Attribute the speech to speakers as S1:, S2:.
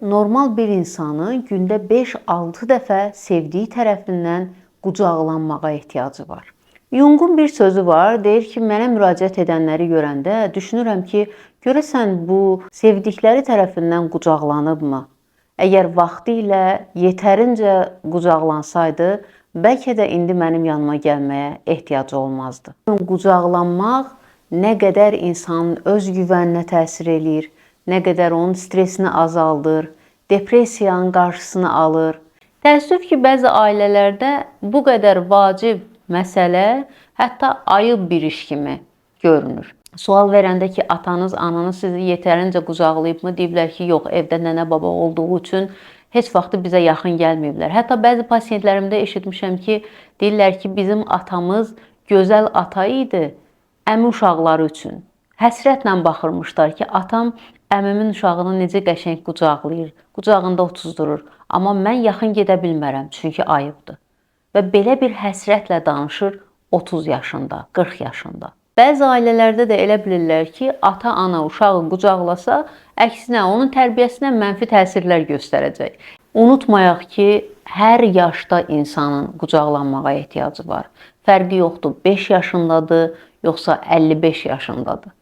S1: normal bir insanın gündə 5-6 dəfə sevdiyi tərəfindən qucaqlanmağa ehtiyacı var. Jung'un bir sözü var, deyir ki, mənə müraciət edənləri görəndə düşünürəm ki, görəsən bu sevdikləri tərəfindən qucaqlanıbmı? Əgər vaxtı ilə yetərincə qucaqlansaydı, bəlkə də indi mənim yanıma gəlməyə ehtiyacı olmazdı. Qucaqlanmaq nə qədər insanın öz güvəninə təsir eləyir, nə qədər onun stresini azaldır, depressiyanın qarşısını alır. Təəssüf ki, bəzi ailələrdə bu qədər vacib məsələ hətta ayıb bir iş kimi görünür. Sual verəndə ki, atanız, ananız sizi yetərincə qucaqlayıbmı? Deyiblər ki, yox, evdə nənə baba olduğu üçün heç vaxtı bizə yaxın gəlməyiblər. Hətta bəzi pasiyentlərimdə eşitmişəm ki, deyirlər ki, bizim atamız gözəl ata idi əmi uşaqları üçün. Həsrətlə baxırmışlar ki, atam əmimin uşağını necə qəşəng qucaqlayır, qucağında otuzdurur. Amma mən yaxın gedə bilmərəm, çünki ayıbdır. Və belə bir həsrətlə danışır 30 yaşında, 40 yaşında. Bəzi ailələrdə də elə bilirlər ki, ata-ana uşağı qucaqlasa, əksinə onun tərbiyəsinə mənfi təsirlər göstərəcək. Unutmayaq ki, hər yaşda insanın qucaqlanmağa ehtiyacı var. Fərqi yoxdur, 5 yaşındadır, yoxsa 55 yaşındadır.